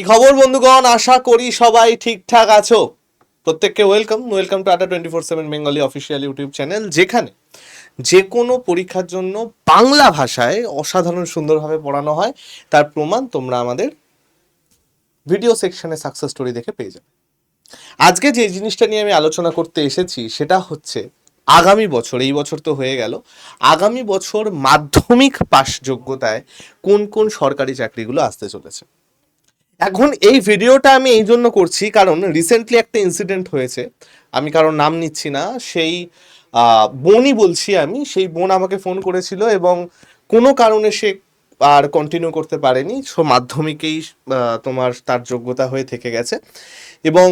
কি খবর বন্ধুগণ, আশা করি সবাই ঠিকঠাক আছো। প্রত্যেককে ওয়েলকাম টু আড্ডা 24/7 বেঙ্গলি অফিসিয়াল ইউটিউব চ্যানেল, যেখানে যে কোনো পরীক্ষার জন্য বাংলা ভাষায় অসাধারণ সুন্দরভাবে পড়ানো হয়। তার প্রমাণ তোমরা আমাদের ভিডিও সেকশনে সাকসেস স্টোরি দেখে পেয়ে যাবে। আজকে যে জিনিসটা নিয়ে আমি আলোচনা করতে এসেছি সেটা হচ্ছে আগামী বছর, এই বছর তো হয়ে গেল, আগামী বছর মাধ্যমিক পাশ যোগ্যতায় কোন কোন সরকারি চাকরিগুলো আসতে চলেছে। এখন এই ভিডিওটা আমি এই জন্য করছি কারণ রিসেন্টলি একটা ইনসিডেন্ট হয়েছে, আমি কারোর নাম নিচ্ছি না, সেই বোনই বলছি আমি। সেই বোন আমাকে ফোন করেছিল এবং কোনো কারণে সে আর কন্টিনিউ করতে পারেনি, সো মাধ্যমিকেই তোমার তার যোগ্যতা হয়ে থেকে গেছে এবং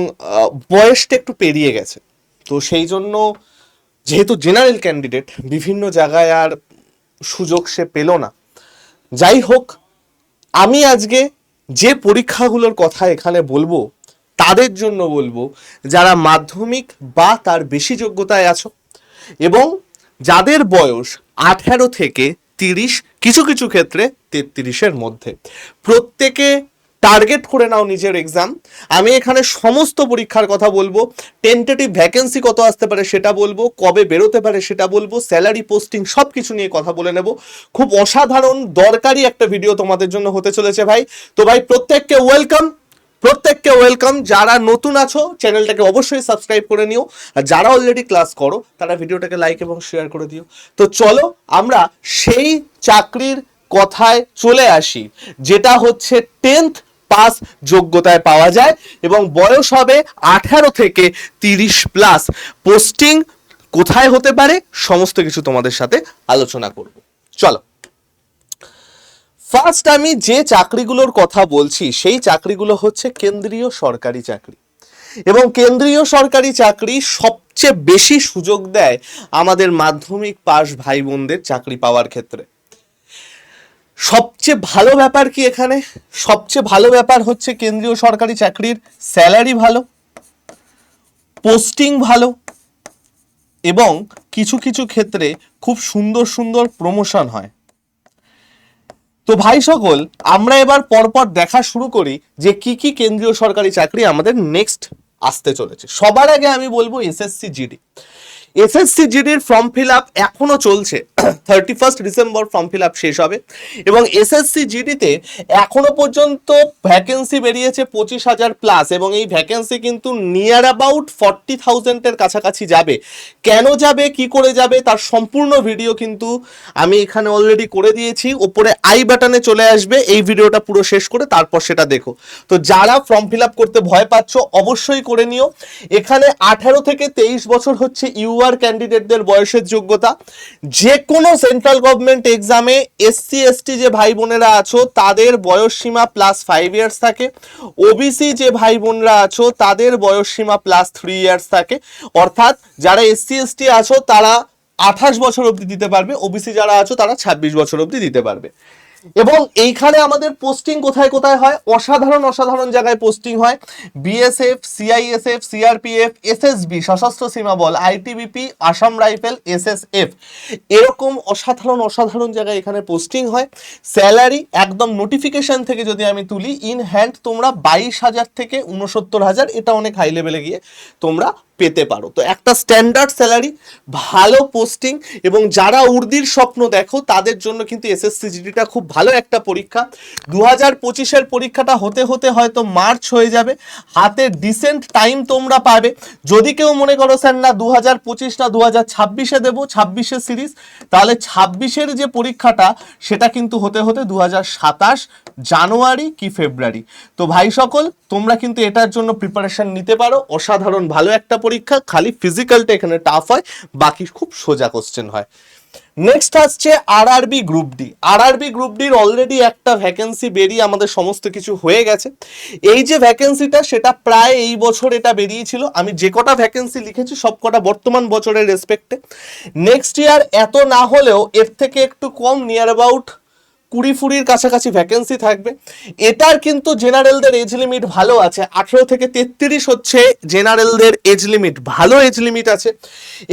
বয়সটা একটু পেরিয়ে গেছে। তো সেই জন্য, যেহেতু জেনারেল ক্যান্ডিডেট, বিভিন্ন জায়গায় আর সুযোগ সে পেল না। যাই হোক, আমি আজকে যে পরীক্ষাগুলোর কথা এখানে বলবো তাদের জন্য বলবো যারা মাধ্যমিক বা তার বেশি যোগ্যতায় আছো এবং যাদের বয়স 18 থেকে 30, কিছু কিছু ক্ষেত্রে 33-এর মধ্যে। প্রত্যেকে টার্গেট করে নাও নিজের এক্সাম। আমি এখানে সমস্ত পরীক্ষার কথা বলবো, টেন্টেটিভ ভ্যাকেন্সি কত আসতে পারে সেটা বলবো, কবে বেরোতে পারে সেটা বলবো, স্যালারি, পোস্টিং সব কিছু নিয়ে কথা বলে নেব। খুব অসাধারণ দরকারি একটা ভিডিও তোমাদের জন্য হতে চলেছে ভাই। তো ভাই প্রত্যেককে ওয়েলকাম। যারা নতুন আছো চ্যানেলটাকে অবশ্যই সাবস্ক্রাইব করে নিও, আর যারা অলরেডি ক্লাস করো তারা ভিডিওটাকে লাইক এবং শেয়ার করে দিও। তো চলো আমরা সেই চাকরির কথায় চলে আসি, যেটা হচ্ছে 10th পাস যোগ্যতায় পাওয়া যায় এবং বয়স হবে 18 থেকে 30+। পোস্টিং কোথায় হতে পারে সমস্ত কিছু তোমাদের সাথে আলোচনা করব। চলো, ফার্স্ট আমি যে চাকরিগুলোর কথা বলছি সেই চাকরিগুলো হচ্ছে কেন্দ্রীয় সরকারি চাকরি, এবং কেন্দ্রীয় সরকারি চাকরি সবচেয়ে বেশি সুযোগ দেয় আমাদের মাধ্যমিক পাস ভাই বোনদের চাকরি পাওয়ার ক্ষেত্রে। সবচেয়ে ভালো ব্যাপার কি এখানে? সবচেয়ে ভালো ব্যাপার হচ্ছে কেন্দ্রীয় সরকারি চাকরির স্যালারি ভালো, পোস্টিং ভালো এবং কিছু কিছু ক্ষেত্রে খুব সুন্দর সুন্দর প্রমোশন হয়। তো ভাই সকল, আমরা এবার পরপর দেখা শুরু করি যে কি কি কেন্দ্রীয় সরকারি চাকরি আমাদের নেক্সট আসতে চলেছে। সবার আগে আমি বলবো এসএসসি জিডি। এসএসসি জিডির ফর্ম ফিল আপ এখনো চলছে, 31 ডিসেম্বর ফর্ম ফিল আপ শেষ হবে এবং এসএসসি জিডিতে এখনো পর্যন্ত ভ্যাকেন্সি বেরিয়েছে 25,000+ এবং এই ভ্যাকেন্সি কিন্তু নিয়ার অ্যাবাউট 40,000-এর কাছাকাছি যাবে। কেন যাবে, কি করে যাবে, তার সম্পূর্ণ ভিডিও কিন্তু আমি এখানে অলরেডি করে দিয়েছি, ওপরে আই বাটনে চলে আসবে। এই ভিডিওটা পুরো শেষ করে তারপর সেটা দেখো। তো যারা ফর্ম ফিল আপ করতে ভয় পাচ্ছ অবশ্যই করে নিও। এখানে 18 থেকে 23 বছর হচ্ছে ইউআর ক্যান্ডিডেটদের বয়সের যোগ্যতা। যে কোনো সেন্ট্রাল গভর্নমেন্ট এক্সামে এসসি এসটি যে ভাই বোনেরা আছো তাদের বয়স সীমা +5 ইয়ার্স থাকে, ওবিসি যে ভাই বোনরা আছো তাদের বয়স সীমা +3 ইয়ার্স থাকে। অর্থাৎ যারা এসসি এসটি আছো তারা 28 বছর অবধি দিতে পারবে, ওবিসি যারা আছো তারা 26 বছর অবধি দিতে পারবে। এবং এইখানে আমাদের পোস্টিং কোথায় কোথায় হয়? অসাধারণ অসাধারণ জায়গায় পোস্টিং হয়। বিএসএফ, সিআইএসএফ, সিআরপিএফ, এসএসবি সশস্ত্র সীমা বল, আইটিবিপি, আসাম রাইফেল, এসএসএফ, এরকম অসাধারণ অসাধারণ জায়গায় এখানে পোস্টিং হয়। স্যালারি একদম নোটিফিকেশন থেকে যদি আমি তুলি, ইন হ্যান্ড তোমরা 22,000 থেকে 69,000, এটা অনেক হাই লেভেলে গিয়ে তোমরা পেতে পারো। তো একটা স্ট্যান্ডার্ড স্যালারি, ভালো পোস্টিং, এবং যারা উর্দির স্বপ্ন দেখো তাদের জন্য কিন্তু এসএসসি জিডিটা খুব ভালো একটা পরীক্ষা। 2025-এর পরীক্ষাটা হতে হতে হয়তো মার্চ হয়ে যাবে, হাতে ডিসেন্ট টাইম তোমরা পাবে। যদি কেউ মনে করো স্যার না 2025 না 2026-এ দেবো, 26-এর সিরিজ, তাহলে 26-এর যে পরীক্ষাটা সেটা কিন্তু হতে হতে 2027 জানুয়ারি কি ফেব্রুয়ারি। তো ভাই সকল, তোমরা কিন্তু এটার জন্য প্রিপারেশন নিতে পারো। অসাধারণ ভালো একটা পরীক্ষা, খালি ফিজিক্যালটা এখানে টাফ হয়, বাকি খুব সোজা কোশ্চেন হয়। নেক্সট আসছে RRB group D. RRB group ডির অলরেডি একটা ভ্যাকেন্সি বেরিয়ে আমাদের সমস্ত কিছু হয়ে গেছে। এই যে ভ্যাকেন্সিটা সেটা প্রায় এই বছর এটা বেরিয়েছিল। আমি যে কটা ভ্যাকেন্সি লিখেছি সব কটা বর্তমান বছরের রেসপেক্টে। নেক্সট ইয়ার এত না হলেও এর থেকে একটু কম, নিয়ার অ্যাবাউট 20-20 কাছাকাছি ভ্যাকেন্সি থাকবে। এটার কিন্তু জেনারেলদের এজ লিমিট ভালো আছে, 18 থেকে 33 হচ্ছে জেনারেলদের এজ লিমিট, ভালো এজ লিমিট আছে।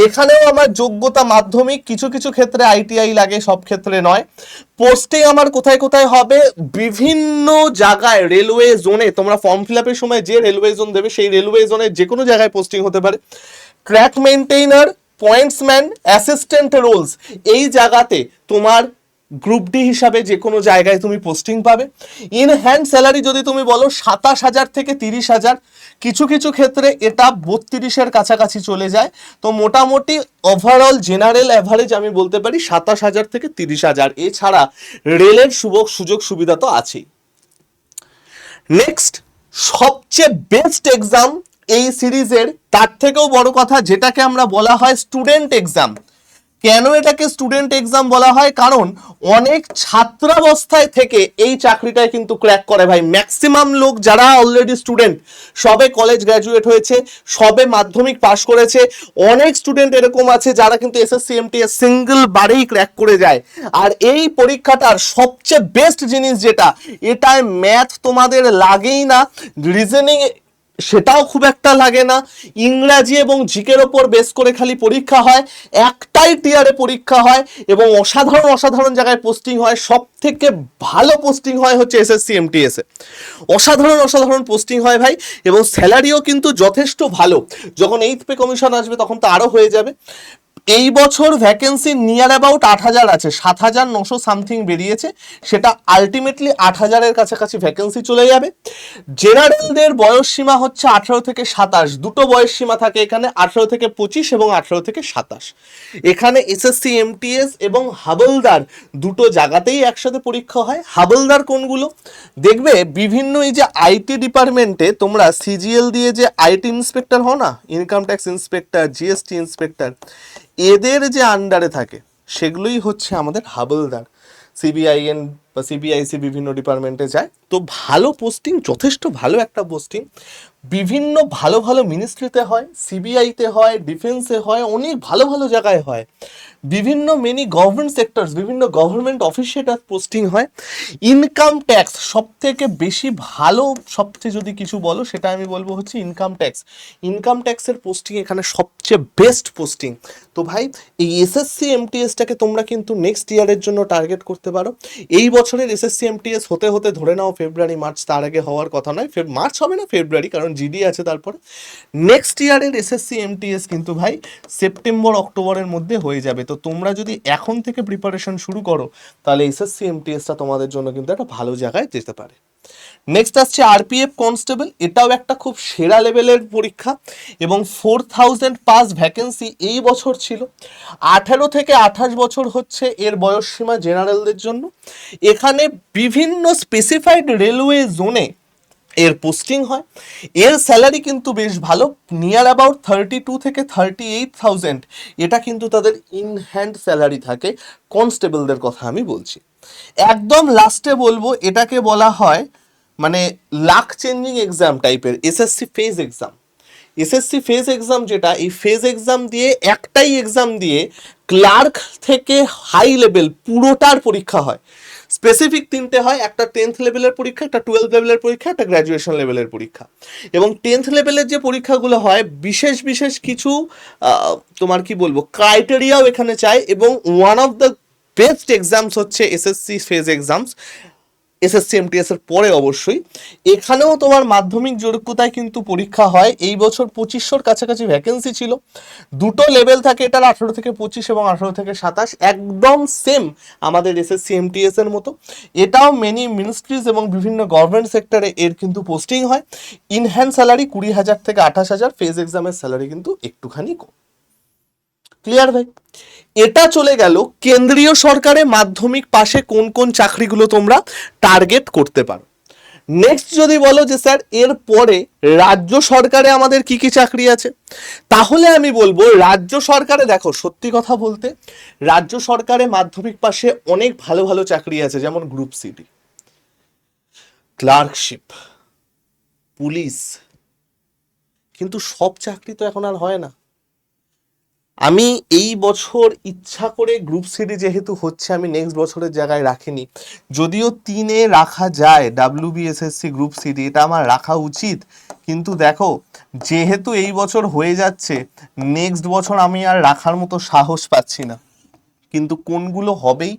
এখানেও আমার যোগ্যতা মাধ্যমিক, কিছু কিছু ক্ষেত্রে আইটিআই লাগে, সব ক্ষেত্রে নয়। পোস্টিং আমার কোথায় কোথায় হবে, বিভিন্ন জায়গায় রেলওয়ে জোনে, তোমরা ফর্ম ফিল আপের সময় যে রেলওয়ে জোন দেবে সেই রেলওয়ে জোনে যে কোনো জায়গায় পোস্টিং হতে পারে। ট্র্যাক মেইনটেইনার, পয়েন্টসম্যান, অ্যাসিস্ট্যান্ট রোলস, এই জায়গাতে তোমার গ্রুপ ডি হিসাবে যে কোনো জায়গায় তুমি পোস্টিং পাবে। ইন হ্যান্ড স্যালারি যদি তুমি বলো 27,000 থেকে 30,000, কিছু কিছু ক্ষেত্রে এটা 32-এর কাছাকাছি চলে যায়। তো মোটামুটি ওভারঅল জেনারেল অ্যাভারেজ আমি বলতে পারি 27,000 থেকে 30,000। এছাড়া রেলের সুযোগ সুবিধা তো আছেই। নেক্সট, সবচেয়ে বেস্ট এক্সাম এই সিরিজের, তার থেকেও বড় কথা, যেটাকে আমরা বলা হয় স্টুডেন্ট এক্সাম। কেন এটাকে স্টুডেন্ট এক্সাম বলা হয়? কারণ অনেক ছাত্রাবস্থায় থেকে এই চাকরিটায় কিন্তু ক্র্যাক করে ভাই। ম্যাক্সিমাম লোক যারা অলরেডি স্টুডেন্ট, সবে কলেজ গ্র্যাজুয়েট হয়েছে, সবে মাধ্যমিক পাশ করেছে, অনেক স্টুডেন্ট এরকম আছে যারা কিন্তু এসএসসি এমটিএস সিঙ্গেল বারেই ক্র্যাক করে যায়। আর এই পরীক্ষাটার সবচেয়ে বেস্ট জিনিস যেটা, এটায় ম্যাথ তোমাদের লাগেই না, রিজনিং সেটাও খুব একটা লাগে না, ইংরাজি এবং জিকের ওপর বেস করে খালি পরীক্ষা হয়, একটাই টিয়ারে পরীক্ষা হয় এবং অসাধারণ অসাধারণ জায়গায় পোস্টিং হয়। সব থেকে ভালো পোস্টিং হয় হচ্ছে এসএসসি এমটিএস এ, অসাধারণ অসাধারণ পোস্টিং হয় ভাই, এবং স্যালারিও কিন্তু যথেষ্ট ভালো। যখন 8th পে কমিশন আসবে তখন তো আরো হয়ে যাবে। এই বছর ভ্যাকেন্সি নিয়ার অ্যাবাউট 8,000 আছে, 7,900 সামথিং বেরিয়েছে, সেটা আলটিমেটলি 8,000-এর কাছাকাছি ভ্যাকেন্সি চলে যাবে। জেনারেলদের বয়স সীমা হচ্ছে 18 থেকে 27, দুটো বয়স সীমা থাকে এখানে, 18 থেকে 25 এবং 18 থেকে 27। এখানে এসএসসি এমটিএস এবং হাবলদার দুটো জায়গাতেই একসাথে পরীক্ষা হয়। হাবলদার কোনগুলো দেখবে, বিভিন্ন এই যে আইটি ডিপার্টমেন্টে তোমরা সিজিএল দিয়ে যে আইটি ইন্সপেক্টর হও না, income tax inspector, GST inspector, এদের যে আন্ডারে থাকে সেগুলোই হচ্ছে আমাদের হাবলদার। সিবিআইএন বা সিবিআইসি বিভিন্ন ডিপার্টমেন্টে যায়। তো ভালো পোস্টিং, যথেষ্ট ভালো একটা পোস্টিং। বিভিন্ন ভালো ভালো মিনিস্ট্রিতে হয়, সিবিআইতে হয়, ডিফেন্সে হয়, অনেক ভালো ভালো জায়গায় হয়, বিভিন্ন মেনি গভর্নমেন্ট সেক্টরস, বিভিন্ন গভর্নমেন্ট অফিসে এটা পোস্টিং হয়। ইনকাম ট্যাক্স সব থেকে বেশি ভালো, সবচেয়ে যদি কিছু বলো সেটা আমি বলবো হচ্ছে ইনকাম ট্যাক্স। ইনকাম ট্যাক্সের পোস্টিং এখানে সবচেয়ে বেস্ট পোস্টিং। তো ভাই এই এসএসসি এমটিএসটাকে তোমরা কিন্তু নেক্সট ইয়ারের জন্য টার্গেট করতে পারো। এই বছরের এসএসসি এমটিএস হতে হতে ধরে নাও ফেব্রুয়ারি মার্চ, তার আগে হওয়ার কথা নয়, মার্চ হবে না, ফেব্রুয়ারি, কারণ জিডি আছে। তারপরে নেক্সট ইয়ারের এসএসসি এমটিএস কিন্তু ভাই সেপ্টেম্বর অক্টোবরের মধ্যে হয়ে যাবে। তো তোমরা যদি এখন থেকে প্রিপারেশন শুরু করো তাহলে এসএসসি এমটিএসটা তোমাদের জন্য কিন্তু একটা ভালো জায়গায় যেতে পারে। নেক্সট আসছে আরপিএফ কনস্টেবল, এটাও একটা খুব সেরা লেভেলের পরীক্ষা এবং 4,000 পাস ভ্যাকেন্সি এই বছর ছিল। 18 থেকে 28 বছর হচ্ছে এর বয়স সীমা জেনারেলদের জন্য। এখানে বিভিন্ন স্পেসিফাইড রেলওয়ে জোনে এর পোস্টিং হয়। এর স্যালারি কিন্তু বেশ ভালো, নিয়ার অ্যাবাউট 32 থেকে 38,000, এটা কিন্তু তাদের ইন হ্যান্ড স্যালারি থাকে। কনস্টেবলদের কথা আমি বলছি। একদম লাস্টে বলবো, এটাকে বলা হয় মানে লাক চেঞ্জিং এক্সাম টাইপের SSC phase exam. SSC phase exam যেটা, এই ফেজ এক্সাম দিয়ে, একটাই এক্সাম দিয়ে ক্লার্ক থেকে হাই লেভেল পুরোটার পরীক্ষা হয়। স্পেসিফিক তিনটে হয়, একটা 10th লেভেলের পরীক্ষা, একটা 12th লেভেলের পরীক্ষা, একটা গ্র্যাজুয়েশন লেভেলের পরীক্ষা। এবং 10th লেভেলের যে পরীক্ষাগুলো হয়, বিশেষ বিশেষ কিছু তোমার কি বলবো ক্রাইটেরিয়াও এখানে চাই, এবং one of the best exams হচ্ছে SSC phase exams, SSC MTS এর পরে অবশ্যই। এখানেও তোমার মাধ্যমিক যোগ্যতায় কিন্তু পরীক্ষা হয়। এই বছর 2500-র কাছাকাছি ভ্যাকেন্সি ছিল, দুটো লেভেল থাকে এটার, 18 থেকে 25 এবং 18 থেকে 27, একদম সেম আমাদের এসএসসি এমটিএস এর মতো। এটাও মেনি মিনিস্ট্রিজ এবং বিভিন্ন গভর্নমেন্ট সেক্টরে এর কিন্তু পোস্টিং হয়। ইনহ্যান্ড স্যালারি 20,000 থেকে 28,000, ফেজ এক্সামের স্যালারি কিন্তু একটুখানি কম। ক্লিয়ার ভাই? এটা চলে গেল কেন্দ্রীয় সরকারে মাধ্যমিক পাশে কোন কোন চাকরিগুলো তোমরা টার্গেট করতে পারো। নেক্সট যদি বলো যে স্যার এর পরে রাজ্য সরকারে আমাদের কি কি চাকরি আছে, তাহলে আমি বলবো রাজ্য সরকারে, দেখো সত্যি কথা বলতে রাজ্য সরকারে মাধ্যমিক পাশে অনেক ভালো ভালো চাকরি আছে, যেমন গ্রুপ সিডি, ক্লার্কশিপ, পুলিশ। কিন্তু সব চাকরি তো এখন আর হয় না। আমি এই বছর ইচ্ছা করে গ্রুপ সিডি যেহেতু হচ্ছে আমি নেক্সট বছরের জায়গায় রাখিনি, যদিও 3-এ রাখা যায় ডাব্লিউবিএসএসসি গ্রুপ সিডি, এটা আমার রাখা উচিত, কিন্তু দেখো যেহেতু এই বছর হয়ে যাচ্ছে নেক্সট বছর আমি আর রাখার মতো সাহস পাচ্ছি না। কিন্তু কোনগুলো হবেই,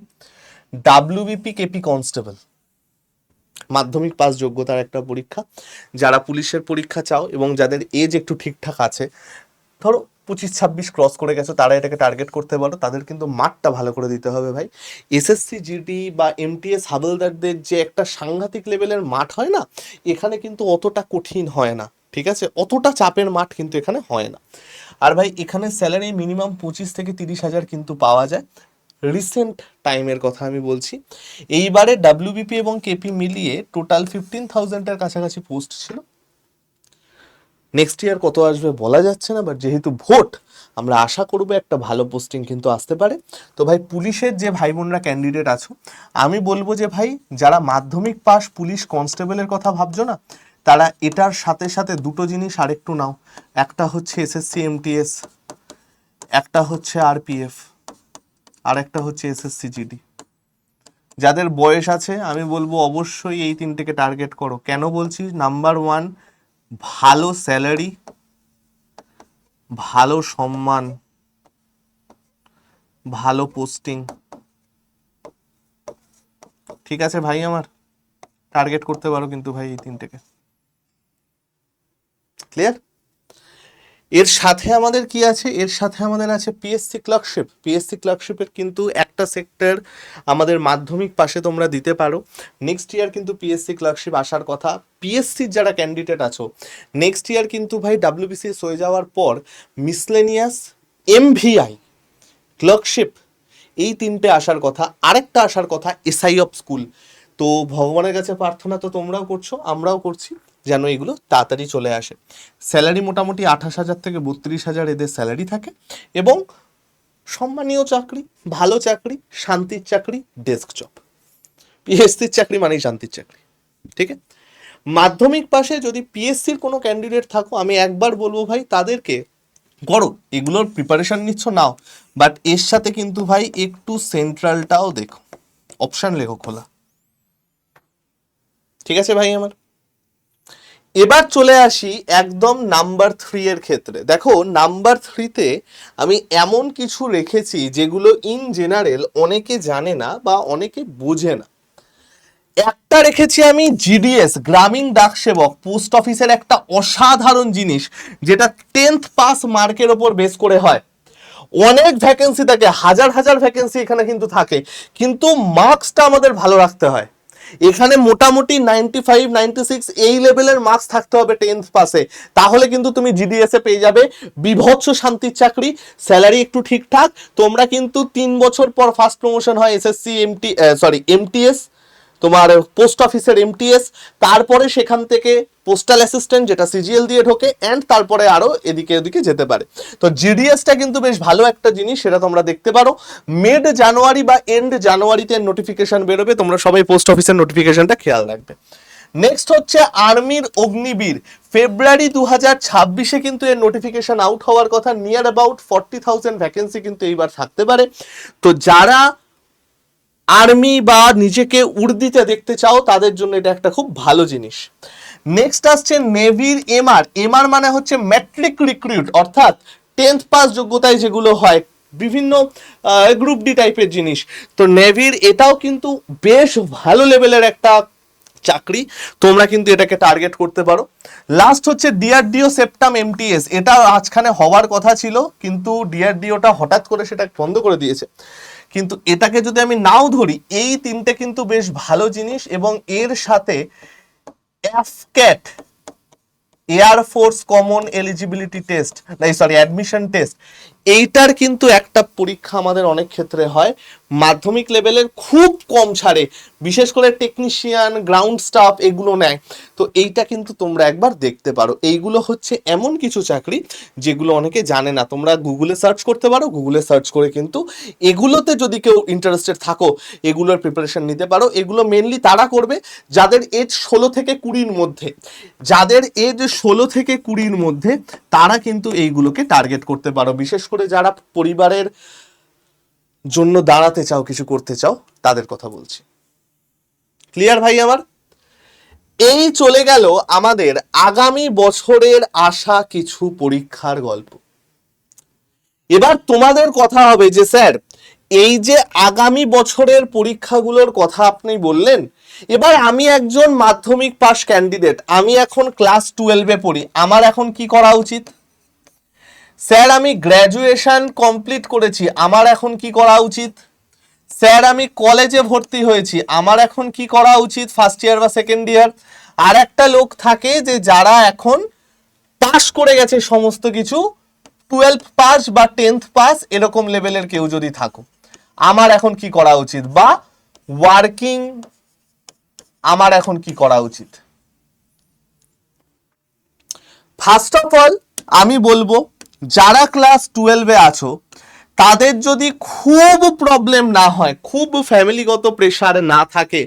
ডাব্লিউবিপি কেপি কনস্টেবল মাধ্যমিক পাস যোগ্যতার একটা পরীক্ষা, যারা পুলিশের পরীক্ষা চাও এবং যাদের এজ একটু ঠিকঠাক আছে, ধরো 25-26 ক্রস করে গেছো, তারা এটাকে টার্গেট করতে পারো, তাদের কিন্তু মাঠটা ভালো করে দিতে হবে ভাই। এসএসসি জিডি বা এমটিএস হাবলদারদের যে একটা সাংঘাতিক লেভেলের মাঠ হয় না, এখানে কিন্তু অতটা কঠিন হয় না, ঠিক আছে, অতটা চাপের মাঠ কিন্তু এখানে হয় না। আর ভাই এখানে স্যালারি মিনিমাম 25 থেকে 30 হাজার কিন্তু পাওয়া যায়, রিসেন্ট টাইমের কথা আমি বলছি। এইবারে ডাব্লিউবিপি এবং কেপি মিলিয়ে টোটাল 15,000-এর কাছাকাছি পোস্ট ছিল। নেক্সট ইয়ার কত আসবে বলা যাচ্ছে না, বাট যেহেতু ভোট, আমরা আশা করবো একটা ভালো পোস্টিং কিন্তু আসতে পারে। তো ভাই পুলিশের যে ভাই বোনরা ক্যান্ডিডেট আছো, আমি বলবো যে ভাই যারা মাধ্যমিক পাস পুলিশ কনস্টেবলের কথা ভাবছো না, তারা এটার সাথে সাথে দুটো জিনিস আরেকটু নাও, একটা হচ্ছে এসএসসি এমটিএস, একটা হচ্ছে আরপিএফ, আর একটা হচ্ছে এসএসসি জিডি। যাদের বয়স আছে আমি বলবো অবশ্যই এই তিনটেকে টার্গেট করো। কেন বলছি? নাম্বার 1, ভালো স্যালারি, ভালো সম্মান, ভালো পোস্টিং, ঠিক আছে ভাই, আমার টার্গেট করতে পারো কিন্তু ভাই এই তিনটেকে। ক্লিয়ার? এর সাথে আমাদের কি আছে? এর সাথে আমাদের আছে পিএসসি ক্লার্কশিপ। পিএসসি ক্লার্কশিপের কিন্তু একটা সেক্টর আমাদের মাধ্যমিক পাশে তোমরা দিতে পারো। নেক্সট ইয়ার কিন্তু পিএসসি ক্লার্কশিপ আসার কথা। পিএসসির যারা ক্যান্ডিডেট আছো, নেক্সট ইয়ার কিন্তু ভাই ডাব্লিউবিসিএস হয়ে যাওয়ার পর মিসলেনিয়াস, এমভিআই, ক্লার্কশিপ, এই তিনটে আসার কথা। আরেকটা আসার কথা এসআই অফ স্কুল। তো ভগবানের কাছে প্রার্থনা তো তোমরাও করছো, আমরাও করছি, যেন এগুলো তাড়াতাড়ি চলে আসে। স্যালারি মোটামুটি 28,000 থেকে 32,000 এদের স্যালারি থাকে, এবং সম্মানীয় চাকরি, ভালো চাকরি, শান্তির চাকরি, ডেস্ক জব। পিএসসির চাকরি মানেই শান্তির চাকরি, ঠিক আছে? মাধ্যমিক পাশে যদি পিএসসির কোনো ক্যান্ডিডেট থাকো, আমি একবার বলবো ভাই তাদেরকে করো, এগুলোর প্রিপারেশন নিচ্ছ নাও, বাট এর সাথে কিন্তু ভাই একটু সেন্ট্রালটাও দেখো, অপশন লেখো খোলা, ঠিক আছে ভাই আমার? এবার চলে আসি একদম নাম্বার 3 এর ক্ষেত্রে। দেখো নাম্বার 3-তে আমি এমন কিছু রেখেছি যেগুলো ইন জেনারেল অনেকে জানে না বা অনেকে বোঝে না। একটা রেখেছি আমি জিডিএস, গ্রামীণ ডাক সেবক, পোস্ট অফিসের একটা অসাধারণ জিনিস, যেটা 10th পাস মার্কের ওপর বেস করে হয়। অনেক ভ্যাকেন্সি থাকে, হাজার হাজার ভ্যাকেন্সি এখানে কিন্তু থাকে, কিন্তু মার্কসটা আমাদের ভালো রাখতে হয়। এখানে মোটামুটি 95, 96 এই লেভেলের মার্কস থাকতে হবে 10th পাসে, তাহলে কিন্তু তুমি জিডিএস এ পেয়ে যাবে বিভৎস শান্তির চাকরি, স্যালারি একটু ঠিকঠাক। তোমরা কিন্তু 3 বছর পর ফার্স্ট প্রমোশন হয় এসএসসি এমটিএস, তোমার পোস্ট অফিসের এমটিএস, তারপরে সেখান থেকে পোস্টাল অ্যাসিস্ট্যান্ট যেটা সিজিএল দিয়ে ঢোকে, অ্যান্ড তারপরে আরো এদিকে ওদিকে যেতে পারে। তো জিডিএসটা কিন্তু বেশ ভালো একটা জিনিস, সেটা তোমরা দেখতে পারো। মিড জানুয়ারি বা এন্ড জানুয়ারিতে নোটিফিকেশন বেরোবে, তোমরা সবাই পোস্ট অফিসের নোটিফিকেশনটা খেয়াল রাখবে। নেক্সট হচ্ছে আর্মির অগ্নিবীর, ফেব্রুয়ারি 2026-এ কিন্তু এর নোটিফিকেশন আউট হওয়ার কথা। নিয়ার অ্যাবাউট 40,000 ভ্যাকেন্সি কিন্তু এইবার থাকতে পারে। তো যারা আর্মি বা নিজেকে উর্দিতে দেখতে চাও, তাদের জন্য এটা একটা খুব ভালো জিনিস। নেক্সট আসছে নেভির এমআর। এমআর মানে হচ্ছে ম্যাট্রিক রিক্রুট, অর্থাৎ 10th পাস যোগ্যতায় যেগুলো হয়, বিভিন্ন গ্রুপ ডি টাইপের জিনিস। তো নেভির এটাও কিন্তু বেশ ভালো লেভেলের একটা চাকরি, তোমরা কিন্তু এটাকে টার্গেট করতে পারো। লাস্ট হচ্ছে ডিআরডিও সেপ্টাম এমটিএস, এটা আজখানে হওয়ার কথা ছিল, কিন্তু ডিআরডিওটা হঠাৎ করে সেটা বন্ধ করে দিয়েছে। কিন্তু এটাকে যদি আমি নাও ধরি, এই তিনটে কিন্তু বেশ ভালো জিনিস। এবং এর সাথে AFCAT, air force common eligibility test, admission test, এইটার কিন্তু একটা পরীক্ষা আমাদের অনেক ক্ষেত্রে হয় মাধ্যমিক লেভেলের, খুব কম ছাড়ে, বিশেষ করে টেকনিশিয়ান, গ্রাউন্ড স্টাফ এগুলো নেয়। তো এইটা কিন্তু তোমরা একবার দেখতে পারো। এইগুলো হচ্ছে এমন কিছু চাকরি যেগুলো অনেকে জানে না, তোমরা গুগলে সার্চ করতে পারো, গুগলে সার্চ করে কিন্তু এগুলোতে যদি কেউ ইন্টারেস্টেড থাকো, এগুলোর প্রিপারেশন নিতে পারো। এগুলো মেনলি তারা করবে যাদের এজ 16 থেকে 20-র মধ্যে, যাদের এজ 16 থেকে 20-র মধ্যে, তারা কিন্তু এইগুলোকে টার্গেট করতে পারো। বিশেষ করে করে যারা পরিবারের জন্য দাঁড়াতে চাও, কিছু করতে চাও, তাদের কথা বলছি। ক্লিয়ার ভাই আমার? এই চলে গেল আমাদের আগামী বছরের আসা কিছু পরীক্ষার গল্প। এবার তোমাদের কথা হবে যে স্যার এই যে আগামী বছরের পরীক্ষাগুলোর কথা আপনি বললেন, এবার আমি একজন মাধ্যমিক পাস ক্যান্ডিডেট, আমি এখন ক্লাস 12-এ পড়ি, আমার এখন কি করা উচিত? স্যার আমি গ্র্যাজুয়েশন কমপ্লিট করেছি, আমার এখন কি করা উচিত? স্যার আমি কলেজে ভর্তি হয়েছি, আমার এখন কি করা উচিত ফার্স্ট ইয়ার বা সেকেন্ড ইয়ার? আর একটা লোক থাকে যে যারা এখন পাস করে গেছে সমস্ত কিছু, 12 পাস বা 10th পাস এরকম লেভেলের কেউ যদি থাকো, আমার এখন কি করা উচিত? বা ওয়ার্কিং, আমার এখন কি করা উচিত? ফার্স্ট অফ অল আমি বলবো যারা ক্লাস 12-এ আছো তাদের যদি খুব প্রবলেম না হয়, খুব ফ্যামিলিগত প্রেশার না থাকে,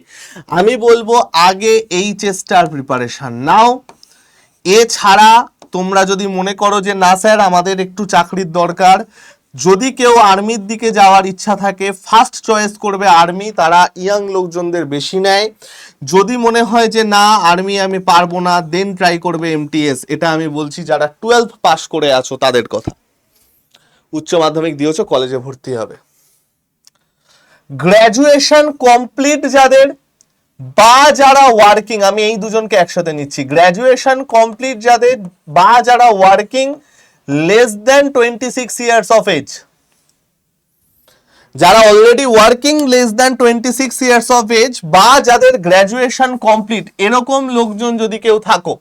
আমি বলবো আগে এইচএসটার প্রিপারেশন নাও। এছাড়া তোমরা যদি মনে করো যে না স্যার আমাদের একটু চাকরির দরকার, যদি কেউ আর্মির দিকে যাওয়ার ইচ্ছা থাকে ফার্স্ট চয়েস করবে আর্মি, তারা ইয়াং লোকজনদের বেশি নেয়। যদি মনে হয় যে না আর্মি আমি পারবো না, দেন ট্রাই করবে এমটিএস। এটা আমি বলছি যারা 12 পাস করে আছো তাদের কথা। উচ্চ মাধ্যমিক দিয়েছো, কলেজে ভর্তি হবে। গ্র্যাজুয়েশন কমপ্লিট যাদের বা যারা ওয়ার্কিং, আমি এই দুজনকে একসাথে নিচ্ছি, গ্র্যাজুয়েশন কমপ্লিট যাদের বা যারা working less than 26 years of age, যারা already working less than 26 years of age, বা যাদের গ্র্যাজুয়েশন কমপ্লিট, এরকম লোকজন যদি কেউ থাকো,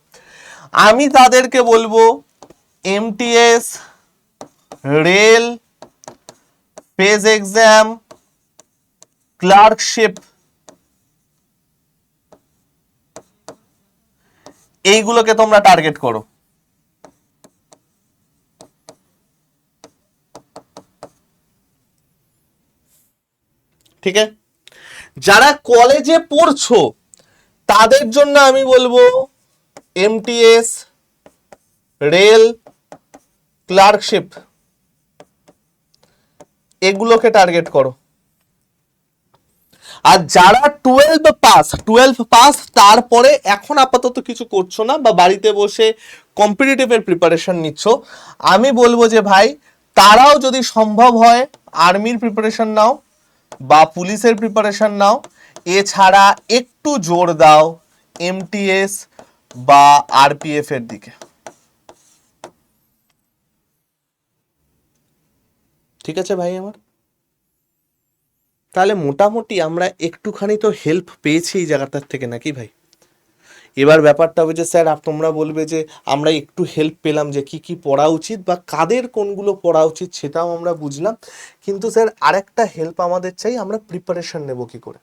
আমি তাদেরকে বলবো MTS, rail, page exam, clerkship, এইগুলোকে তোমরা টার্গেট করো। ঠিক আছে? যারা কলেজে পড়ছো তাদের জন্য আমি বলবো এমটিএস, রেল, ক্লার্কশিপ, এগুলোকে টার্গেট করো। আর যারা 12 পাস তারপরে এখন আপাতত কিছু করছো না বা বাড়িতে বসে কম্পিটিটিভের প্রিপারেশন নিচ্ছ, আমি বলবো যে ভাই তারাও যদি সম্ভব হয় আর্মির প্রিপারেশন নাও বা পুলিশের প্রিপারেশন নাও। এছাড়া একটু জোর দাও এমটিএস বা আরপিএফ এর দিকে। ঠিক আছে ভাই আমার? তাহলে মোটামুটি আমরা একটুখানি তো হেল্প পেয়েছি এই জায়গাটার থেকে, নাকি ভাই? এবার ব্যাপারটা হবে যে স্যার তোমরা বলবে যে আমরা একটু হেল্প পেলাম যে কি কি পড়া উচিত বা কাদের কোনগুলো পড়া উচিত সেটাও আমরা বুঝলাম, কিন্তু স্যার আরেকটা হেল্প আমাদের চাই, আমরা প্রিপারেশন নেব কি করে?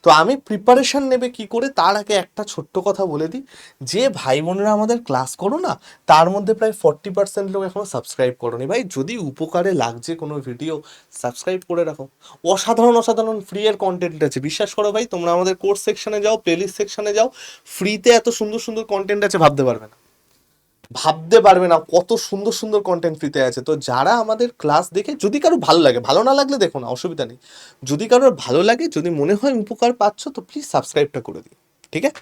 তো আমি প্রিপারেশন নেবে কি করে তার আগে একটা ছোট্ট কথা বলে দিই, যে ভাই বোনেরা আমাদের ক্লাস করো না, তার মধ্যে প্রায় 40% লোক এখনো সাবস্ক্রাইব করোনি। ভাই যদি উপকারে লাগছে কোনো ভিডিও, সাবস্ক্রাইব করে রাখো। অসাধারণ অসাধারণ ফ্রি এর কন্টেন্ট আছে, বিশ্বাস করো ভাই। তোমরা আমাদের কোর্স সেকশনে যাও, প্লেলিস্ট সেকশনে যাও, ফ্রিতে এত সুন্দর সুন্দর কন্টেন্ট আছে ভাবতে পারবে না, ভাবতে পারবে না কত সুন্দর সুন্দর কন্টেন্ট ফ্রিতে আছে। তো যারা আমাদের ক্লাস দেখে, যদি কারো ভালো লাগে, ভালো না লাগলে দেখো না, অসুবিধা নেই, যদি কারোর ভালো লাগে, যদি মনে হয় উপকার পাচ্ছ, তো প্লিজ সাবস্ক্রাইবটা করে দিই। ঠিক আছে?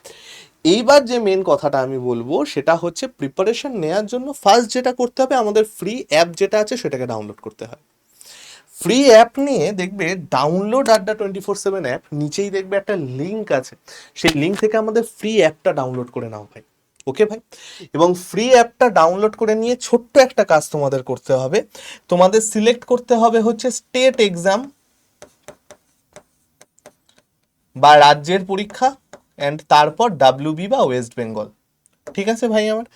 এইবার যে মেন কথাটা আমি বলবো সেটা হচ্ছে প্রিপারেশন নেওয়ার জন্য ফার্স্ট যেটা করতে হবে, আমাদের ফ্রি অ্যাপ যেটা আছে সেটাকে ডাউনলোড করতে হয়। ফ্রি অ্যাপ নিয়ে দেখবে ডাউনলোড আড্ডা 24/7 অ্যাপ, নিচেই দেখবে একটা লিঙ্ক আছে, সেই লিঙ্ক থেকে আমাদের ফ্রি অ্যাপটা ডাউনলোড করে নাও ভাই। ওকে ভাই? এবং ফ্রি অ্যাপটা ডাউনলোড করে নিয়ে ছোট্ট একটা কাজ তোমাদের করতে হবে, তোমাদের সিলেক্ট করতে হবে হচ্ছে স্টেট এক্সাম বা রাজ্যের পরীক্ষা, অ্যান্ড তারপর ডাব্লিউবি বা ওয়েস্ট বেঙ্গল। ঠিক আছে ভাই আমার?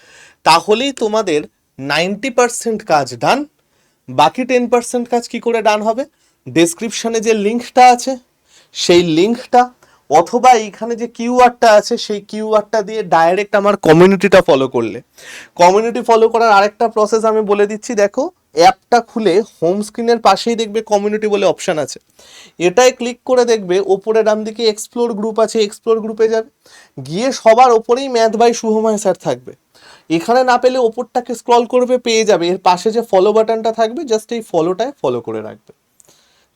তাহলেই তোমাদের 90% কাজ ডান। বাকি 10% কাজ কি করে ডান হবে? ডেসক্রিপশনে যে লিঙ্কটা আছে সেই লিঙ্কটা, অথবা এইখানে যে কিউআরটা আছে সেই কিউআরটা দিয়ে ডাইরেক্ট আমার কমিউনিটিটা ফলো করলে। কমিউনিটি ফলো করার আরেকটা প্রসেস আমি বলে দিচ্ছি, দেখো অ্যাপটা খুলে হোম স্ক্রিনের পাশেই দেখবে কমিউনিটি বলে অপশান আছে, এটাই ক্লিক করে দেখবে ওপরে ডান দিকে এক্সপ্লোর গ্রুপ আছে, এক্সপ্লোর গ্রুপে যাবে, গিয়ে সবার ওপরেই ম্যাথ বাই শুভময় স্যার থাকবে। এখানে না পেলে ওপরটাকে স্ক্রল করবে, পেয়ে যাবে। এর পাশে যে ফলো বাটনটা থাকবে, জাস্ট এই ফলোটায় ফলো করে রাখবে।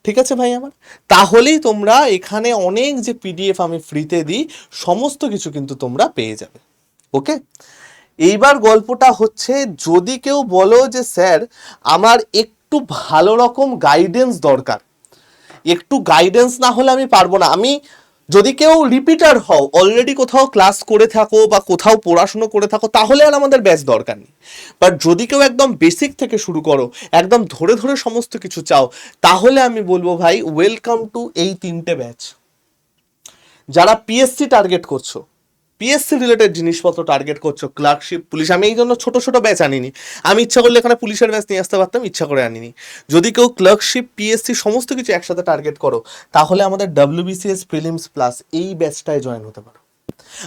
ঠিক আছে ভাই আমার? তাহলেই তোমরা এখানে অনেক যে পিডিএফ আমি ফ্রিতে দিই সমস্ত কিছু কিন্তু তোমরা পেয়ে যাবে। ওকে, এইবার গল্পটা হচ্ছে, যদি কেউ বলো যে স্যার আমার একটু ভালো রকম গাইডেন্স দরকার, একটু গাইডেন্স না হলে আমি পারবো না। আমি যদি কেউ রিপিটার হও, অলরেডি কোথাও ক্লাস করে থাকো বা কোথাও পড়াশুনো করে থাকো, তাহলে আর আমাদের ব্যাচ দরকার নেই। বাট যদি কেউ একদম বেসিক থেকে শুরু করো, একদম ধরে ধরে সমস্ত কিছু চাও, তাহলে আমি বলবো ভাই ওয়েলকাম টু এই 3টে ব্যাচ। যারা পিএসসি টার্গেট করছো, পিএসসি রিলেটেড জিনিসপত্র টার্গেট করছো, ক্লার্কশিপ, পুলিশ, আমি এই জন্য ছোট ছোট ব্যাচ আনিনি। আমি ইচ্ছা করলে এখানে পুলিশের ব্যাচ নিয়ে আসতে পারতাম, ইচ্ছা করে আনিনি। যদি কেউ ক্লার্কশিপ, পিএসসি সমস্ত কিছু একসাথে টার্গেট করো, তাহলে আমাদের WBCS প্রিলিমস প্লাস এই ব্যাচটায় জয়েন হতে পারো।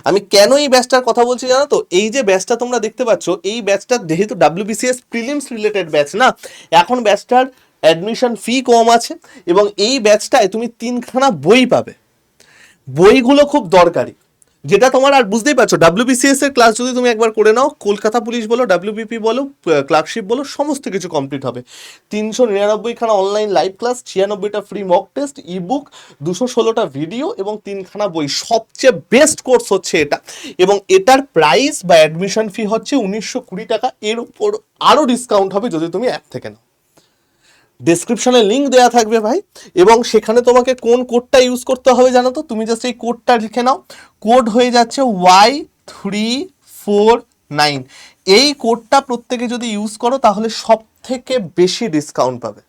আমি কেন এই ব্যাচটার কথা বলছি জানো তো? এই যে ব্যাচটা তোমরা দেখতে পাচ্ছ, এই ব্যাচটা যেহেতু WBCS প্রিলিমস রিলেটেড ব্যাচ না, এখন ব্যাচটার অ্যাডমিশন ফি কম আছে, এবং এই ব্যাচটায় তুমি 3খানা বই পাবে। বইগুলো খুব দরকারি, যেটা তোমার, আর বুঝতেই পারছো WBCS এর ক্লাস যদি তুমি একবার করে নাও, কলকাতা পুলিশ বলো, WBP বলো, ক্লার্কশিপ বলো, সমস্ত কিছু কমপ্লিট হবে। 399খানা অনলাইন লাইভ ক্লাস, 96টা ফ্রি মক টেস্ট, ইবুক, 216টা ভিডিও এবং 3খানা বই। সবচেয়ে বেস্ট কোর্স হচ্ছে এটা, এবং এটার প্রাইস বা অ্যাডমিশন ফি হচ্ছে 1920 টাকা। এর উপর আরও ডিসকাউন্ট হবে যদি তুমি অ্যাপ থেকে নাও। ডেসক্রিপশনে লিঙ্ক দেওয়া থাকবে ভাই, এবং সেখানে তোমাকে কোন কোডটা ইউজ করতে হবে জানো তো? তুমি জাস্ট এই কোডটা লিখে নাও, কোড হয়ে যাচ্ছে Y349। এই কোডটা প্রত্যেকে যদি ইউজ করো, তাহলে সব থেকে বেশি ডিসকাউন্ট পাবে।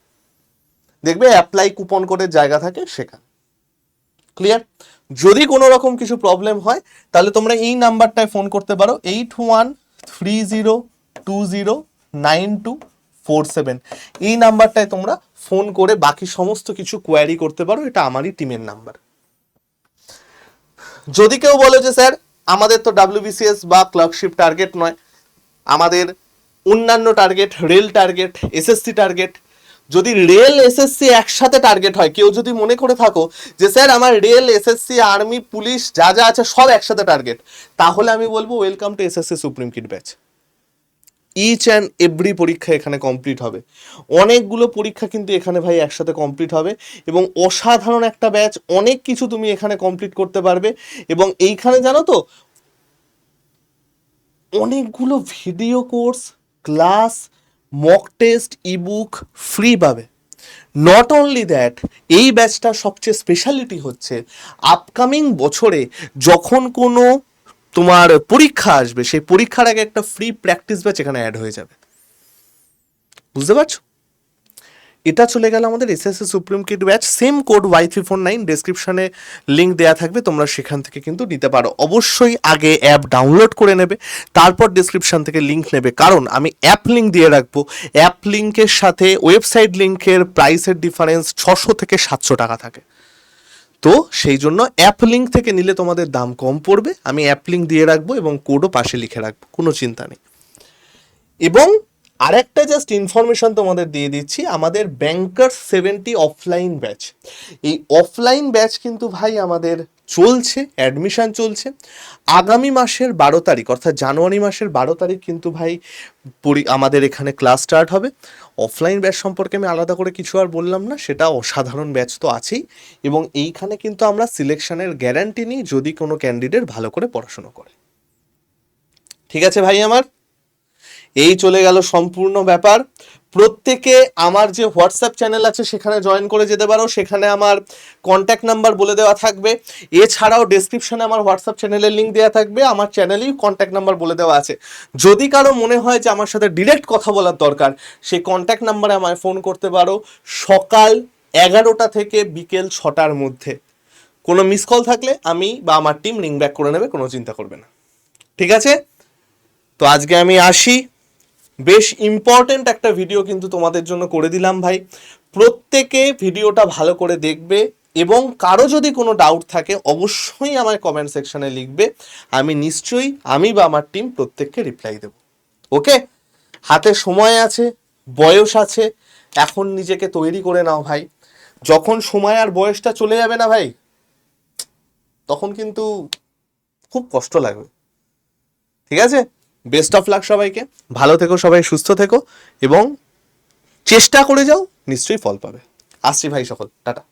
দেখবে অ্যাপ্লাই কুপন কোডের জায়গা থাকে সেখানে। ক্লিয়ার? যদি কোনো রকম কিছু প্রবলেম হয়, তাহলে তোমরা এই নাম্বারটায় ফোন করতে পারো, 8130209247। এই নাম্বারটায় তোমরা ফোন করে বাকি সমস্ত কিছু কোয়ারি করতে পারো, এটা আমারই টিমের নাম্বার। যদি কেউ বলে যে স্যার আমাদের তো WBCS বা ক্লার্কশিপ টার্গেট নয়, আমাদের অন্যান্য target, rail target, SSC target, যদি রেল SSC একসাথে টার্গেট হয়, কেউ যদি মনে করে থাকো যে স্যার আমার রেল, SSC, আর্মি, পুলিশ যা যা আছে সব একসাথে টার্গেট, তাহলে আমি বলবো welcome to SSC supreme kit batch. Each and every পরীক্ষা এখানে কমপ্লিট হবে। অনেকগুলো পরীক্ষা কিন্তু এখানে ভাই একসাথে কমপ্লিট হবে, এবং অসাধারণ একটা ব্যাচ। অনেক কিছু তুমি এখানে কমপ্লিট করতে পারবে, এবং এইখানে জানো তো অনেকগুলো video course, class, mock test, ebook free পাবে। নট অনলি দ্যাট, এই ব্যাচটার সবচেয়ে স্পেশালিটি হচ্ছে আপকামিং বছরে যখন কোনো তোমার পরীক্ষা আসবে, সেই পরীক্ষার আগে একটা ফ্রি প্র্যাকটিস ব্যাচ এখানে অ্যাড হয়ে যাবে। বুঝতে পারছো? এটা চলে গেল আমাদের SSC supreme kit batch. Same code Y349, ডেসক্রিপশনে লিঙ্ক দেওয়া থাকবে, তোমরা সেখান থেকে কিন্তু নিতে পারো। অবশ্যই আগে অ্যাপ ডাউনলোড করে নেবে, তারপর ডেসক্রিপশন থেকে লিঙ্ক নেবে, কারণ আমি অ্যাপ লিঙ্ক দিয়ে রাখবো। অ্যাপ লিঙ্কের সাথে ওয়েবসাইট লিঙ্কের প্রাইসের ডিফারেন্স 600 থেকে 700 টাকা থাকে। তো সেই জন্য অ্যাপ লিঙ্ক থেকে নিলে তোমাদের দাম কম পড়বে। আমি অ্যাপ লিঙ্ক দিয়ে রাখবো এবং কোডও পাশে লিখে রাখবো, কোনো চিন্তা নেই। এবং আরেকটা জাস্ট ইনফরমেশন তোমাদের দিয়ে দিচ্ছি, আমাদের ব্যাংকার 70 অফলাইন ব্যাচ, এই অফলাইন ব্যাচ কিন্তু ভাই আমাদের চলছে, অ্যাডমিশন চলছে। আগামী মাসের 12 তারিখ, অর্থাৎ জানুয়ারি মাসের 12 তারিখ কিন্তু ভাই আমাদের এখানে ক্লাস স্টার্ট হবে। অফলাইন ব্যাচ সম্পর্কে আমি আলাদা করে কিছু আর বললাম না, সেটা অসাধারণ ব্যাচ তো আছেই, এবং এইখানে কিন্তু আমরা সিলেকশনের গ্যারান্টি নিই যদি কোনো ক্যান্ডিডেট ভালো করে পড়াশোনা করে। ঠিক আছে ভাই আমার? এই চলে গেল সম্পূর্ণ ব্যাপার। প্রত্যেকে আমার যে হোয়াটসঅ্যাপ চ্যানেল আছে সেখানে জয়েন করে যেতে পারো, সেখানে আমার কন্ট্যাক্ট নাম্বার বলে দেওয়া থাকবে। এছাড়াও ডেসক্রিপশনে আমার হোয়াটসঅ্যাপ চ্যানেলের লিঙ্ক দেওয়া থাকবে, আমার চ্যানেলেই কন্ট্যাক্ট নাম্বার বলে দেওয়া আছে। যদি কারো মনে হয় যে আমার সাথে ডিরেক্ট কথা বলার দরকার, সেই কন্ট্যাক্ট নাম্বারে আমায় ফোন করতে পারো সকাল 11টা থেকে বিকেল 6টার মধ্যে। কোনো মিস কল থাকলে আমি বা আমার টিম রিং ব্যাক করে নেবে, কোনো চিন্তা করবে না। ঠিক আছে? তো আজকে আমি আসি। বেশ ইম্পর্টেন্ট একটা ভিডিও কিন্তু তোমাদের জন্য করে দিলাম ভাই। প্রত্যেকে ভিডিওটা ভালো করে দেখবে, এবং কারো যদি কোনো ডাউট থাকে অবশ্যই আমার কমেন্ট সেকশনে লিখবে। আমি নিশ্চয়ই, আমি বা আমার টিম প্রত্যেককে রিপ্লাই দেব। ওকে? হাতে সময় আছে, বয়স আছে, এখন নিজেকে তৈরি করে নাও ভাই। যখন সময় আর বয়সটা চলে যাবে না ভাই, তখন কিন্তু খুব কষ্ট লাগবে। ঠিক আছে? বেস্ট অফ লাক সবাইকে, ভালো থেকো সবাই, সুস্থ থেকো এবং চেষ্টা করে যাও, নিশ্চয়ই ফল পাবে। আসছি ভাই সকল, টাটা।